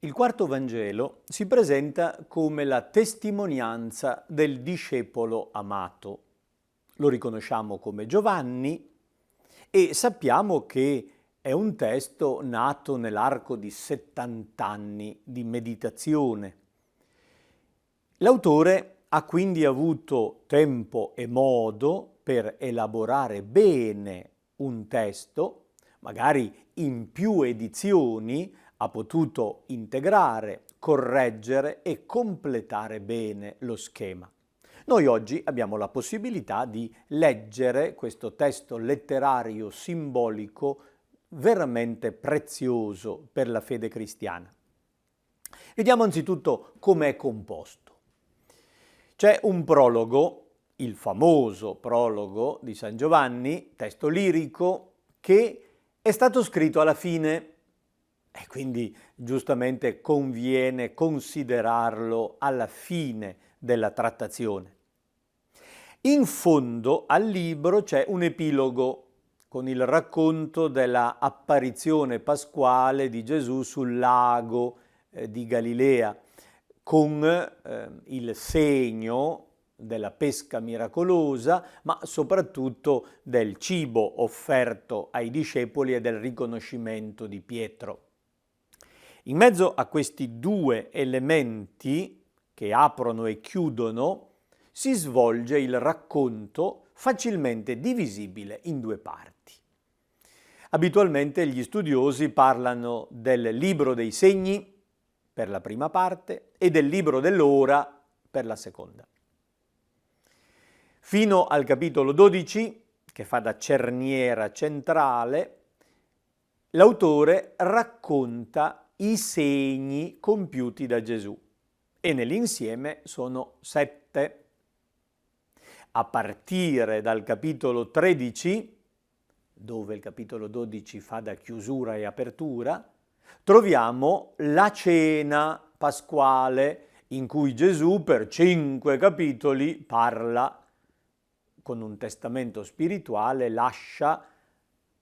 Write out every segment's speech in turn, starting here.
Il quarto Vangelo si presenta come la testimonianza del discepolo amato. Lo riconosciamo come Giovanni e sappiamo che è un testo nato nell'arco di 70 anni di meditazione. L'autore ha quindi avuto tempo e modo per elaborare bene un testo, magari in più edizioni, ha potuto integrare, correggere e completare bene lo schema. Noi oggi abbiamo la possibilità di leggere questo testo letterario simbolico veramente prezioso per la fede cristiana. Vediamo anzitutto come è composto. C'è un prologo, il famoso prologo di San Giovanni, testo lirico, che è stato scritto alla fine e quindi giustamente conviene considerarlo alla fine della trattazione. In fondo al libro c'è un epilogo con il racconto della apparizione pasquale di Gesù sul lago di Galilea, con il segno della pesca miracolosa, ma soprattutto del cibo offerto ai discepoli e del riconoscimento di Pietro. In mezzo a questi due elementi che aprono e chiudono, si svolge il racconto facilmente divisibile in due parti. Abitualmente gli studiosi parlano del libro dei segni per la prima parte e del libro dell'ora per la seconda. Fino al capitolo 12, che fa da cerniera centrale, l'autore racconta i segni compiuti da Gesù e nell'insieme sono 7. A partire dal capitolo 13, dove il capitolo 12 fa da chiusura e apertura, troviamo la cena pasquale in cui Gesù per 5 capitoli parla con un testamento spirituale, lascia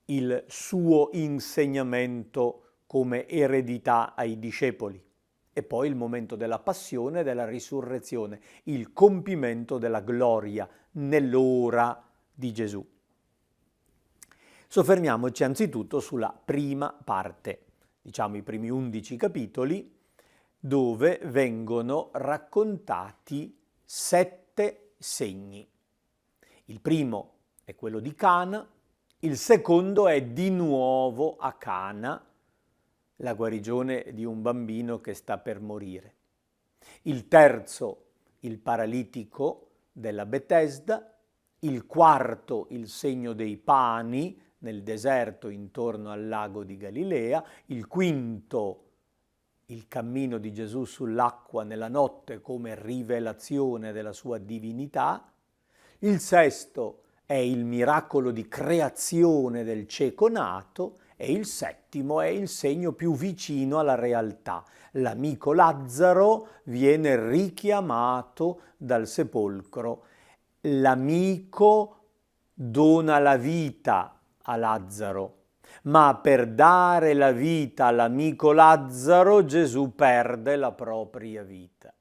il suo insegnamento come eredità ai discepoli. E poi il momento della passione e della risurrezione, il compimento della gloria nell'ora di Gesù. Soffermiamoci anzitutto sulla prima parte, diciamo i primi 11 capitoli, dove vengono raccontati 7 segni. Il primo è quello di Cana, il secondo è di nuovo a Cana, la guarigione di un bambino che sta per morire. Il terzo, il paralitico della Betesda. Il quarto, il segno dei pani nel deserto intorno al lago di Galilea. Il quinto, il cammino di Gesù sull'acqua nella notte come rivelazione della sua divinità. Il sesto è il miracolo di creazione del cieco nato. E il settimo è il segno più vicino alla realtà. L'amico Lazzaro viene richiamato dal sepolcro. L'amico dona la vita a Lazzaro, ma per dare la vita all'amico Lazzaro Gesù perde la propria vita.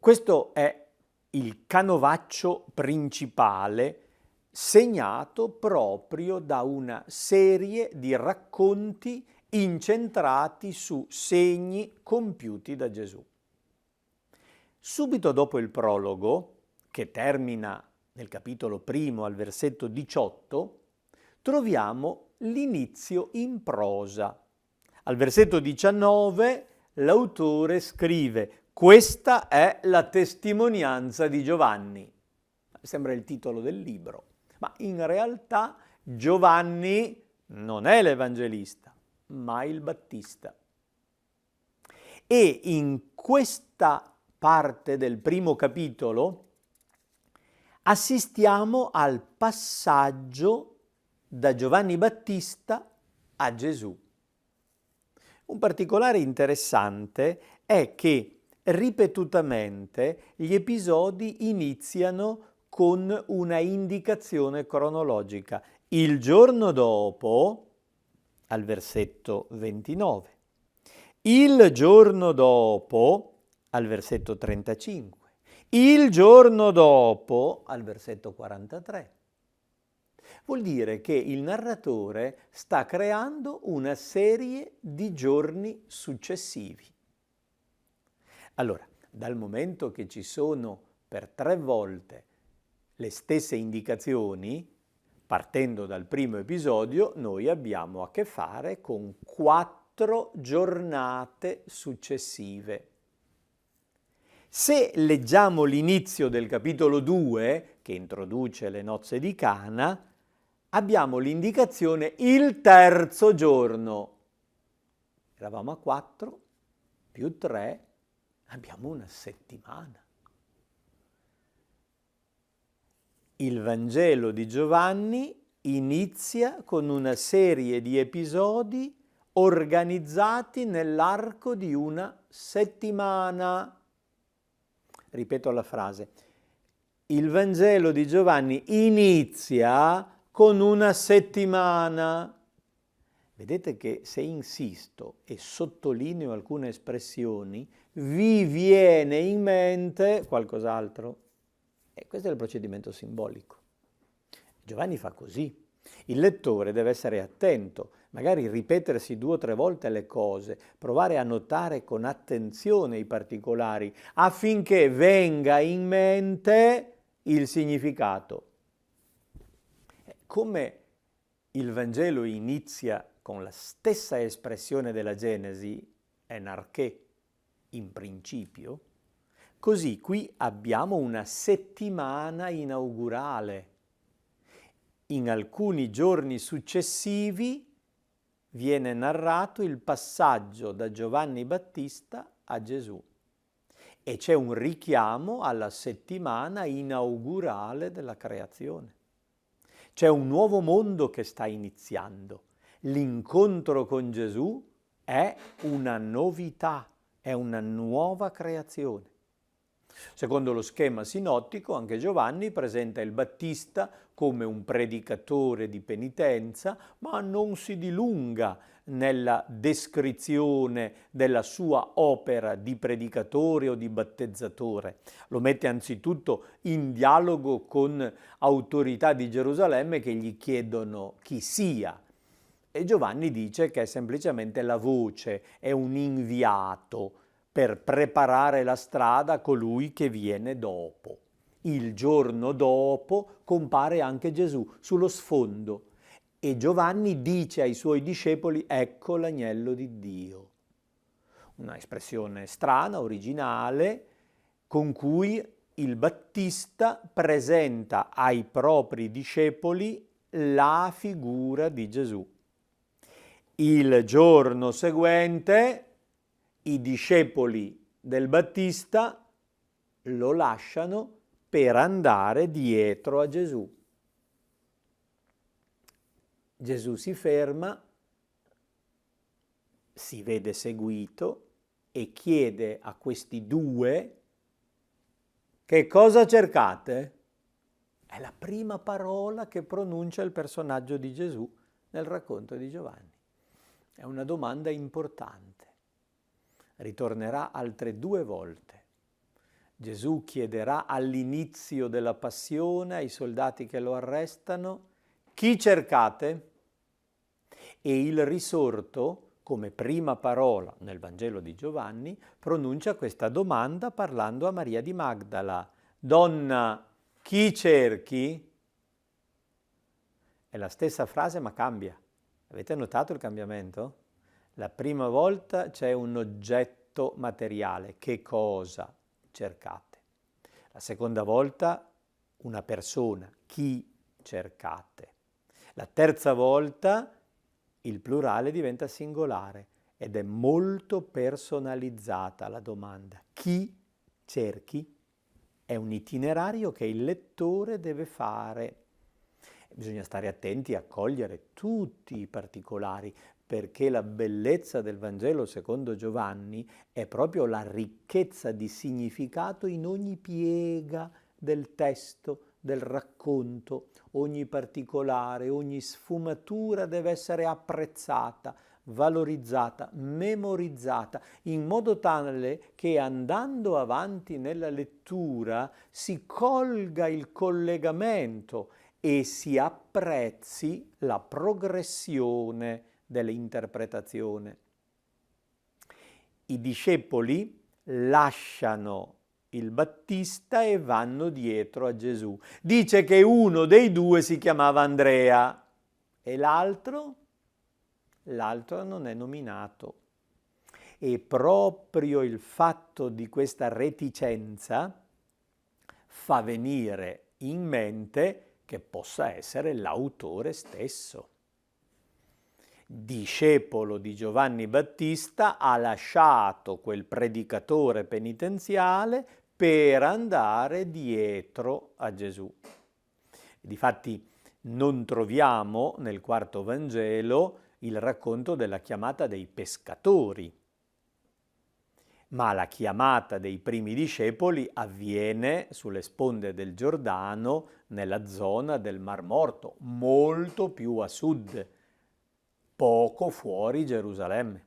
Questo è il canovaccio principale segnato proprio da una serie di racconti incentrati su segni compiuti da Gesù. Subito dopo il prologo, che termina nel capitolo 1 al versetto 18, troviamo l'inizio in prosa. Al versetto 19 l'autore scrive: «Questa è la testimonianza di Giovanni». Sembra il titolo del libro. Ma in realtà Giovanni non è l'Evangelista, ma il Battista. E in questa parte del primo capitolo assistiamo al passaggio da Giovanni Battista a Gesù. Un particolare interessante è che ripetutamente gli episodi iniziano con una indicazione cronologica. Il giorno dopo, al versetto 29, Il giorno dopo, al versetto 35, il giorno dopo, al versetto 43. Vuol dire che il narratore sta creando una serie di giorni successivi. Allora, dal momento che ci sono per 3 volte le stesse indicazioni, partendo dal primo episodio, noi abbiamo a che fare con 4 giornate successive. Se leggiamo l'inizio del capitolo 2, che introduce le nozze di Cana, abbiamo l'indicazione il terzo giorno. Eravamo a 4 più 3, abbiamo una settimana. Il Vangelo di Giovanni inizia con una serie di episodi organizzati nell'arco di una settimana. Ripeto la frase. Il Vangelo di Giovanni inizia con una settimana. Vedete che se insisto e sottolineo alcune espressioni, vi viene in mente qualcos'altro. E questo è il procedimento simbolico. Giovanni fa così. Il lettore deve essere attento, magari ripetersi 2 o 3 volte le cose, provare a notare con attenzione i particolari, affinché venga in mente il significato. Come il Vangelo inizia con la stessa espressione della Genesi, enarché, in principio, così qui abbiamo una settimana inaugurale. In alcuni giorni successivi viene narrato il passaggio da Giovanni Battista a Gesù e c'è un richiamo alla settimana inaugurale della creazione. C'è un nuovo mondo che sta iniziando. L'incontro con Gesù è una novità, è una nuova creazione. Secondo lo schema sinottico, anche Giovanni presenta il Battista come un predicatore di penitenza, ma non si dilunga nella descrizione della sua opera di predicatore o di battezzatore. Lo mette anzitutto in dialogo con autorità di Gerusalemme che gli chiedono chi sia. E Giovanni dice che è semplicemente la voce, è un inviato per preparare la strada a colui che viene dopo. Il giorno dopo compare anche Gesù sullo sfondo e Giovanni dice ai suoi discepoli: ecco l'agnello di Dio. Una espressione strana, originale, con cui il Battista presenta ai propri discepoli la figura di Gesù. Il giorno seguente i discepoli del Battista lo lasciano per andare dietro a Gesù. Gesù si ferma, si vede seguito e chiede a questi 2: che cosa cercate? È la prima parola che pronuncia il personaggio di Gesù nel racconto di Giovanni. È una domanda importante. Ritornerà altre 2 volte. Gesù chiederà all'inizio della passione ai soldati che lo arrestano: chi cercate? E il risorto, come prima parola nel Vangelo di Giovanni, pronuncia questa domanda parlando a Maria di Magdala: donna, chi cerchi? È la stessa frase ma cambia. Avete notato il cambiamento? La prima volta c'è un oggetto materiale, che cosa cercate? La seconda volta una persona, chi cercate? La terza volta il plurale diventa singolare ed è molto personalizzata la domanda. Chi cerchi? È un itinerario che il lettore deve fare. Bisogna stare attenti a cogliere tutti i particolari, perché la bellezza del Vangelo secondo Giovanni è proprio la ricchezza di significato in ogni piega del testo, del racconto. Ogni particolare, ogni sfumatura deve essere apprezzata, valorizzata, memorizzata, in modo tale che andando avanti nella lettura si colga il collegamento e si apprezzi la progressione dell'interpretazione. I discepoli lasciano il Battista e vanno dietro a Gesù. Dice che uno dei due si chiamava Andrea e l'altro non è nominato. E proprio il fatto di questa reticenza fa venire in mente che possa essere l'autore stesso. Discepolo di Giovanni Battista, ha lasciato quel predicatore penitenziale per andare dietro a Gesù. Difatti non troviamo nel quarto Vangelo il racconto della chiamata dei pescatori, ma la chiamata dei primi discepoli avviene sulle sponde del Giordano, nella zona del Mar Morto, molto più a sud, poco fuori Gerusalemme.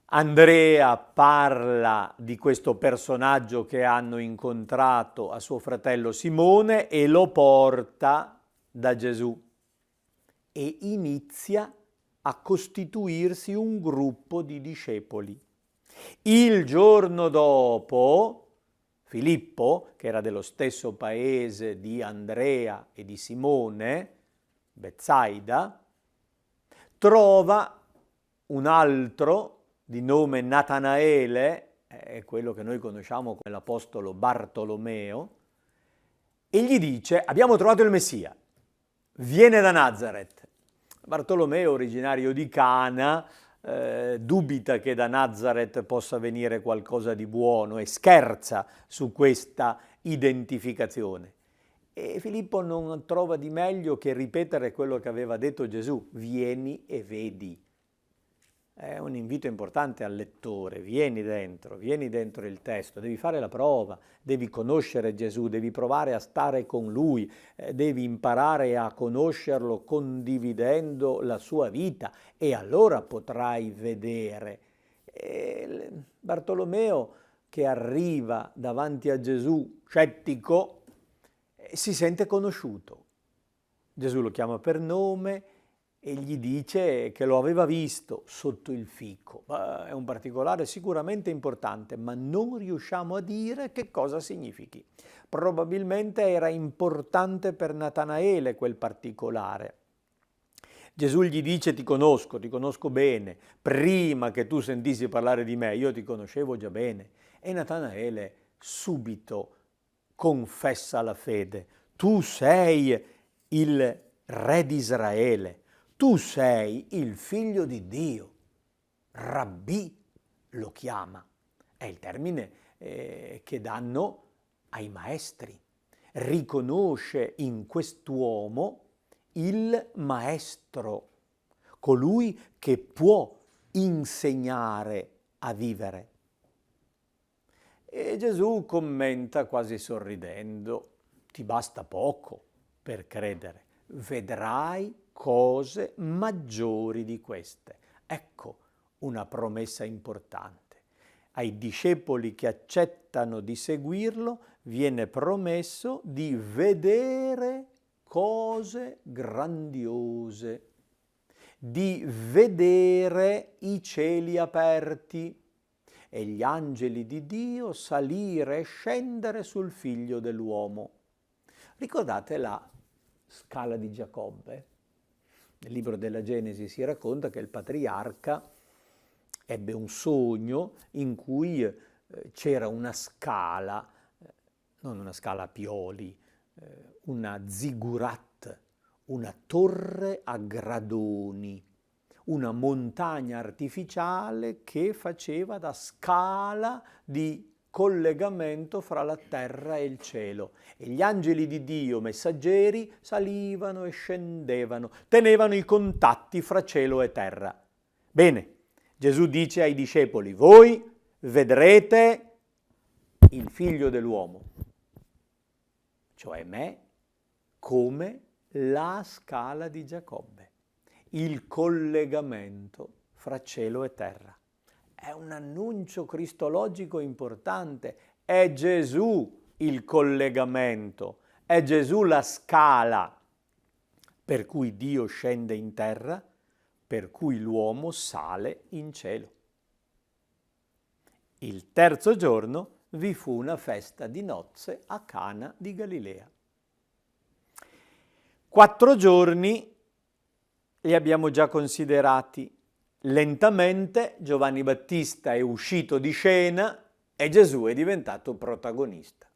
Andrea parla di questo personaggio che hanno incontrato a suo fratello Simone e lo porta da Gesù e inizia a costituirsi un gruppo di discepoli. Il giorno dopo, Filippo, che era dello stesso paese di Andrea e di Simone, Betsaida, trova un altro di nome Natanaele, è quello che noi conosciamo come l'apostolo Bartolomeo, e gli dice: abbiamo trovato il Messia, viene da Nazaret. Bartolomeo, originario di Cana, dubita che da Nazaret possa venire qualcosa di buono e scherza su questa identificazione. E Filippo non trova di meglio che ripetere quello che aveva detto Gesù: vieni e vedi. È un invito importante al lettore: vieni dentro il testo, devi fare la prova, devi conoscere Gesù, devi provare a stare con Lui, devi imparare a conoscerlo condividendo la sua vita e allora potrai vedere. Bartolomeo, che arriva davanti a Gesù scettico, si sente conosciuto. Gesù lo chiama per nome e gli dice che lo aveva visto sotto il fico. È un particolare sicuramente importante, ma non riusciamo a dire che cosa significhi. Probabilmente era importante per Natanaele quel particolare. Gesù gli dice: ti conosco bene, prima che tu sentissi parlare di me io ti conoscevo già bene. E Natanaele subito confessa la fede: tu sei il re di Israele, tu sei il figlio di Dio. Rabbì lo chiama, è il termine che danno ai maestri. Riconosce in quest'uomo il maestro, colui che può insegnare a vivere. E Gesù commenta quasi sorridendo: ti basta poco per credere, vedrai cose maggiori di queste. Ecco una promessa importante. Ai discepoli che accettano di seguirlo viene promesso di vedere cose grandiose, di vedere i cieli aperti e gli angeli di Dio salire e scendere sul figlio dell'uomo. Ricordate la scala di Giacobbe? Nel libro della Genesi si racconta che il patriarca ebbe un sogno in cui c'era una scala, non una scala a pioli, una zigurat, una torre a gradoni, una montagna artificiale che faceva da scala di collegamento fra la terra e il cielo. E gli angeli di Dio, messaggeri, salivano e scendevano, tenevano i contatti fra cielo e terra. Bene, Gesù dice ai discepoli: voi vedrete il figlio dell'uomo, cioè me, come la scala di Giacobbe. il collegamento fra cielo e terra. È un annuncio cristologico importante. È Gesù il collegamento, è Gesù la scala per cui Dio scende in terra, per cui l'uomo sale in cielo. Il terzo giorno vi fu una festa di nozze a Cana di Galilea. 4 giorni li abbiamo già considerati. Lentamente Giovanni Battista è uscito di scena e Gesù è diventato protagonista.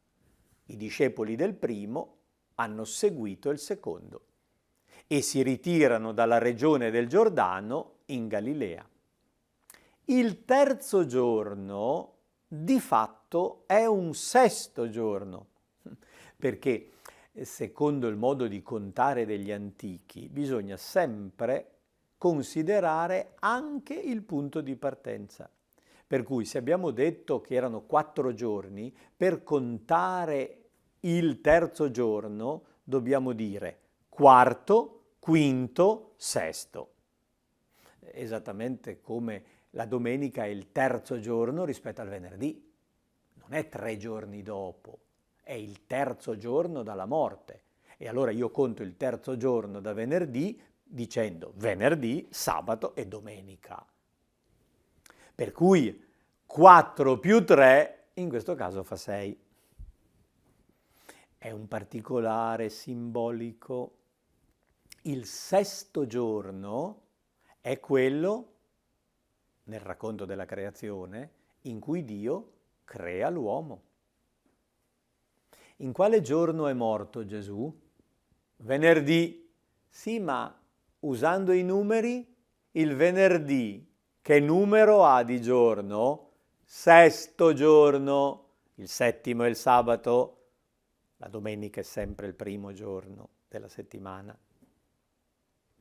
I discepoli del primo hanno seguito il secondo e si ritirano dalla regione del Giordano in Galilea. Il terzo giorno, di fatto, è un sesto giorno, perché secondo il modo di contare degli antichi bisogna sempre considerare anche il punto di partenza. Per cui se abbiamo detto che erano 4 giorni, per contare il terzo giorno dobbiamo dire quarto, quinto, sesto. Esattamente come la domenica è il terzo giorno rispetto al venerdì. Non è 3 giorni dopo, è il terzo giorno dalla morte. E allora io conto il terzo giorno da venerdì dicendo venerdì, sabato e domenica. Per cui 4 più 3 in questo caso fa 6. È un particolare simbolico. Il sesto giorno è quello, nel racconto della creazione, in cui Dio crea l'uomo. In quale giorno è morto Gesù? Venerdì. Sì, ma usando i numeri, il venerdì che numero ha di giorno? Sesto giorno. Il settimo è il sabato. La domenica è sempre il primo giorno della settimana.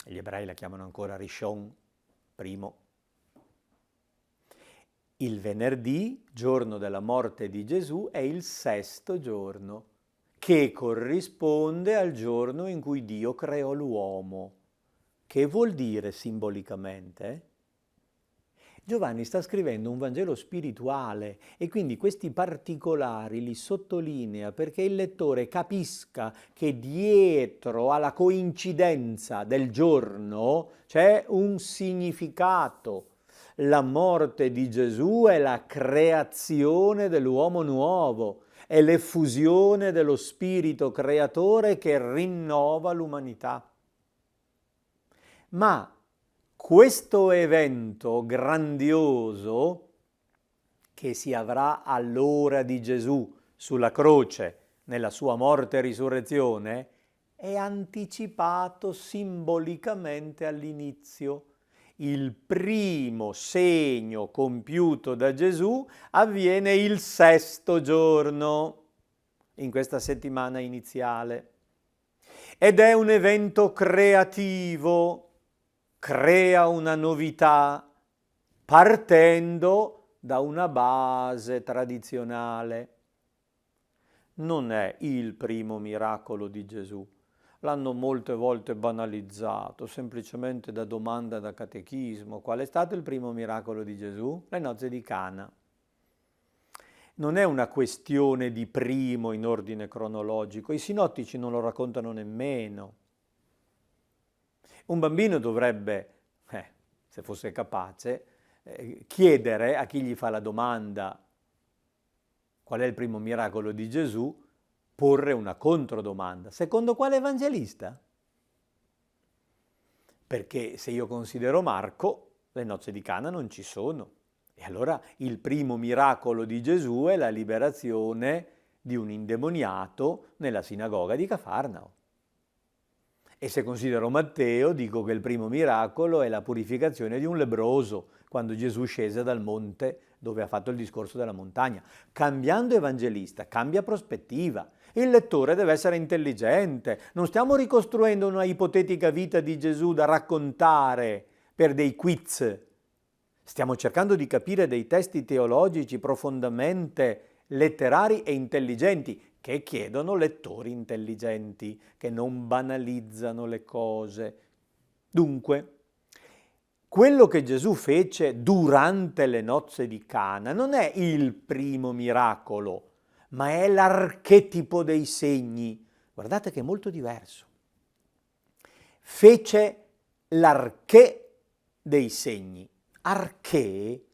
Gli ebrei la chiamano ancora Rishon, primo. Il venerdì, giorno della morte di Gesù, è il sesto giorno, che corrisponde al giorno in cui Dio creò l'uomo. Che vuol dire simbolicamente? Giovanni sta scrivendo un Vangelo spirituale e quindi questi particolari li sottolinea perché il lettore capisca che dietro alla coincidenza del giorno c'è un significato. La morte di Gesù è la creazione dell'uomo nuovo, è l'effusione dello spirito creatore che rinnova l'umanità. Ma questo evento grandioso che si avrà all'ora di Gesù sulla croce, nella sua morte e risurrezione, è anticipato simbolicamente all'inizio. Il primo segno compiuto da Gesù avviene il sesto giorno, in questa settimana iniziale. Ed è un evento creativo, crea una novità partendo da una base tradizionale. Non è il primo miracolo di Gesù. L'hanno molte volte banalizzato, semplicemente da domanda da catechismo. Qual è stato il primo miracolo di Gesù? Le nozze di Cana. Non è una questione di primo in ordine cronologico, i sinottici non lo raccontano nemmeno. Un bambino dovrebbe, se fosse capace, chiedere a chi gli fa la domanda qual è il primo miracolo di Gesù, porre una controdomanda. Secondo quale evangelista? Perché se io considero Marco, le nozze di Cana non ci sono. E allora il primo miracolo di Gesù è la liberazione di un indemoniato nella sinagoga di Cafarnao. E se considero Matteo, dico che il primo miracolo è la purificazione di un lebbroso, quando Gesù scese dal monte dove ha fatto il discorso della montagna. Cambiando evangelista, cambia prospettiva. Il lettore deve essere intelligente. Non stiamo ricostruendo una ipotetica vita di Gesù da raccontare per dei quiz. Stiamo cercando di capire dei testi teologici profondamente letterari e intelligenti, che chiedono lettori intelligenti, che non banalizzano le cose. Dunque, quello che Gesù fece durante le nozze di Cana non è il primo miracolo, ma è l'archetipo dei segni. Guardate che è molto diverso. Fece l'arché dei segni. Arché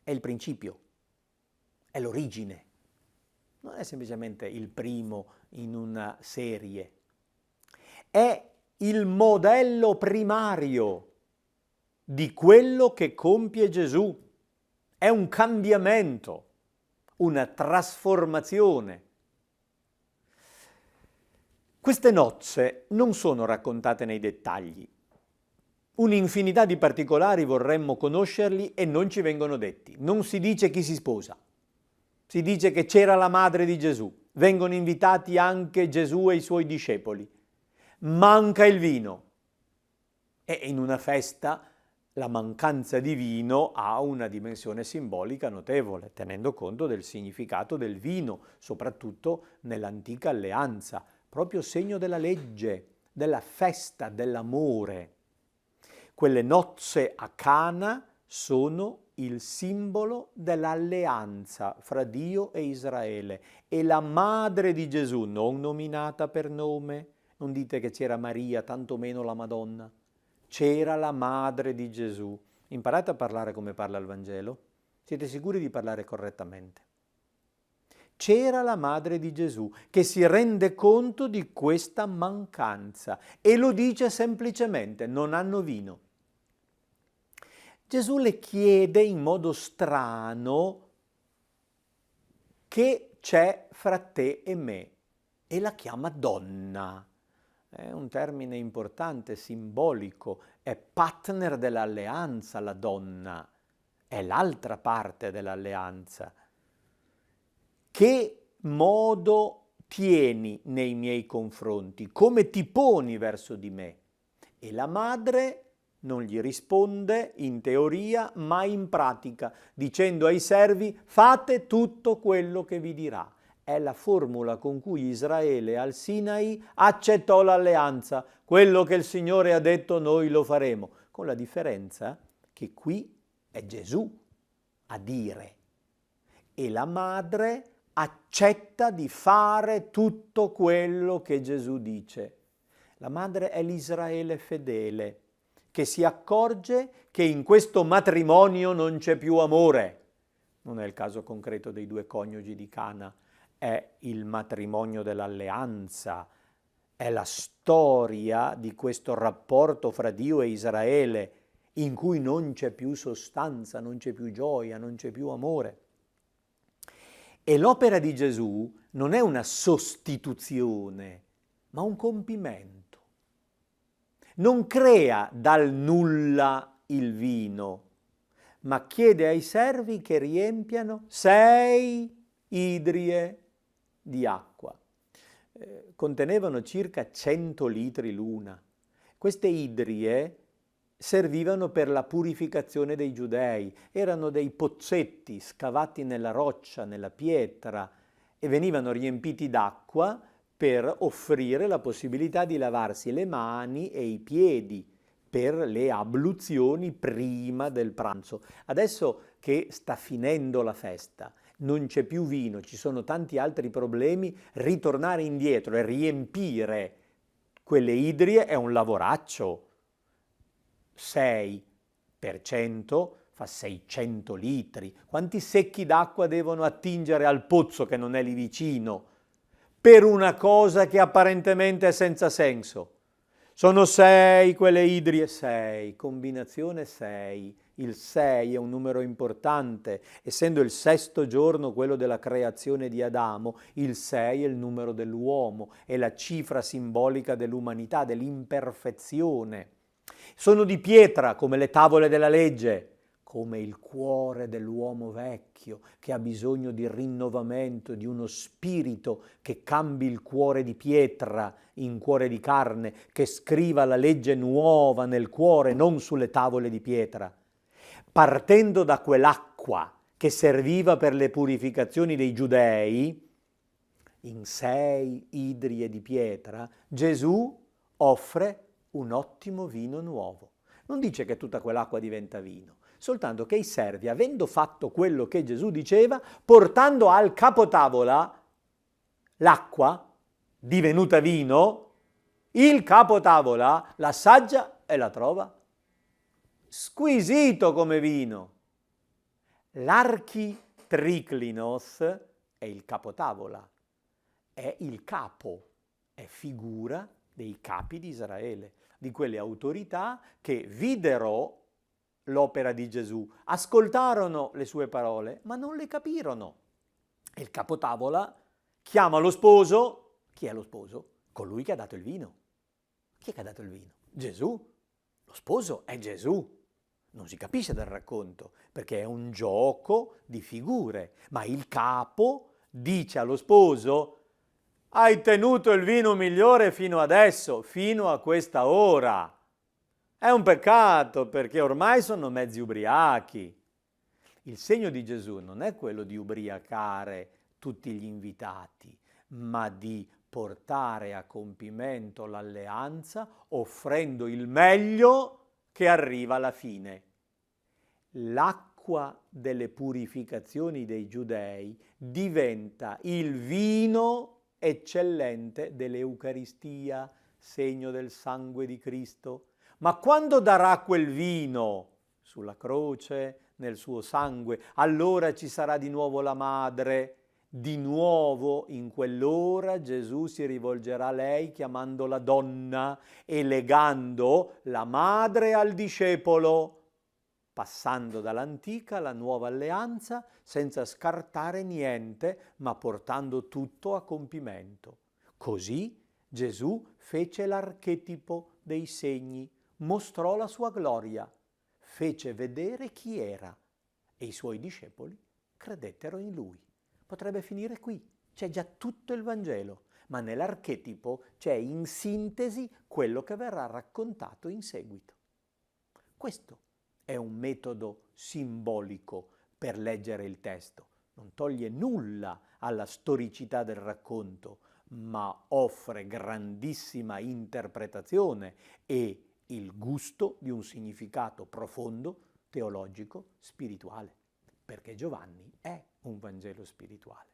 è il principio, è l'origine. Non è semplicemente il primo in una serie. È il modello primario di quello che compie Gesù. È un cambiamento, una trasformazione. Queste nozze non sono raccontate nei dettagli. Un'infinità di particolari vorremmo conoscerli e non ci vengono detti. Non si dice chi si sposa. Si dice che c'era la madre di Gesù. Vengono invitati anche Gesù e i suoi discepoli. Manca il vino. E in una festa la mancanza di vino ha una dimensione simbolica notevole, tenendo conto del significato del vino, soprattutto nell'antica alleanza, proprio segno della legge, della festa, dell'amore. Quelle nozze a Cana sono il simbolo dell'alleanza fra Dio e Israele. E la madre di Gesù, non nominata per nome, non dite che c'era Maria, tantomeno la Madonna, c'era la madre di Gesù. Imparate a parlare come parla il Vangelo? Siete sicuri di parlare correttamente? C'era la madre di Gesù che si rende conto di questa mancanza e lo dice semplicemente: non hanno vino. Gesù le chiede in modo strano che c'è fra te e me e la chiama donna. È un termine importante, simbolico, è partner dell'alleanza la donna, è l'altra parte dell'alleanza. Che modo tieni nei miei confronti? Come ti poni verso di me? E la madre non gli risponde in teoria, ma in pratica, dicendo ai servi: fate tutto quello che vi dirà. È la formula con cui Israele al Sinai accettò l'alleanza. Quello che il Signore ha detto noi lo faremo, con la differenza che qui è Gesù a dire e la madre accetta di fare tutto quello che Gesù dice. La madre è l'Israele fedele, che si accorge che in questo matrimonio non c'è più amore. Non è il caso concreto dei due coniugi di Cana, è il matrimonio dell'alleanza, è la storia di questo rapporto fra Dio e Israele in cui non c'è più sostanza, non c'è più gioia, non c'è più amore. E l'opera di Gesù non è una sostituzione, ma un compimento. Non crea dal nulla il vino, ma chiede ai servi che riempiano 6 idrie di acqua. Contenevano circa 100 litri l'una. Queste idrie servivano per la purificazione dei giudei, erano dei pozzetti scavati nella roccia, nella pietra, e venivano riempiti d'acqua per offrire la possibilità di lavarsi le mani e i piedi per le abluzioni prima del pranzo. Adesso che sta finendo la festa, non c'è più vino, ci sono tanti altri problemi, ritornare indietro e riempire quelle idrie è un lavoraccio. 6% fa 600 litri. Quanti secchi d'acqua devono attingere al pozzo che non è lì vicino per una cosa che apparentemente è senza senso? Sono 6 quelle idrie, 6, combinazione 6. Il 6 è un numero importante, essendo il 6° giorno quello della creazione di Adamo, il 6 è il numero dell'uomo, è la cifra simbolica dell'umanità, dell'imperfezione. Sono di pietra come le tavole della legge, come il cuore dell'uomo vecchio che ha bisogno di rinnovamento, di uno spirito che cambi il cuore di pietra in cuore di carne, che scriva la legge nuova nel cuore, non sulle tavole di pietra. Partendo da quell'acqua che serviva per le purificazioni dei giudei, in 6 idrie di pietra, Gesù offre un ottimo vino nuovo. Non dice che tutta quell'acqua diventa vino, soltanto che i servi, avendo fatto quello che Gesù diceva, portando al capotavola l'acqua divenuta vino, il capotavola l'assaggia e la trova squisito come vino. L'architriclinos è il capotavola, è il capo, è figura dei capi di Israele, di quelle autorità che videro l'opera di Gesù, ascoltarono le sue parole, ma non le capirono. E il capotavola chiama lo sposo. Chi è lo sposo? Colui che ha dato il vino. Chi è che ha dato il vino? Gesù. Lo sposo è Gesù. Non si capisce dal racconto, perché è un gioco di figure, ma il capo dice allo sposo: hai tenuto il vino migliore fino adesso, fino a questa ora. È un peccato perché ormai sono mezzi ubriachi. Il segno di Gesù non è quello di ubriacare tutti gli invitati, ma di portare a compimento l'alleanza offrendo il meglio che arriva alla fine. L'acqua delle purificazioni dei giudei diventa il vino eccellente dell'Eucaristia, segno del sangue di Cristo. Ma quando darà quel vino sulla croce, nel suo sangue, allora ci sarà di nuovo la madre. Di nuovo in quell'ora Gesù si rivolgerà a lei chiamandola donna e legando la madre al discepolo, passando dall'antica alla nuova alleanza senza scartare niente, ma portando tutto a compimento. Così Gesù fece l'archetipo dei segni, mostrò la sua gloria, fece vedere chi era e i suoi discepoli credettero in lui. Potrebbe finire qui, c'è già tutto il Vangelo, ma nell'archetipo c'è in sintesi quello che verrà raccontato in seguito. Questo è un metodo simbolico per leggere il testo. Non toglie nulla alla storicità del racconto, ma offre grandissima interpretazione e il gusto di un significato profondo, teologico, spirituale, perché Giovanni è un Vangelo spirituale.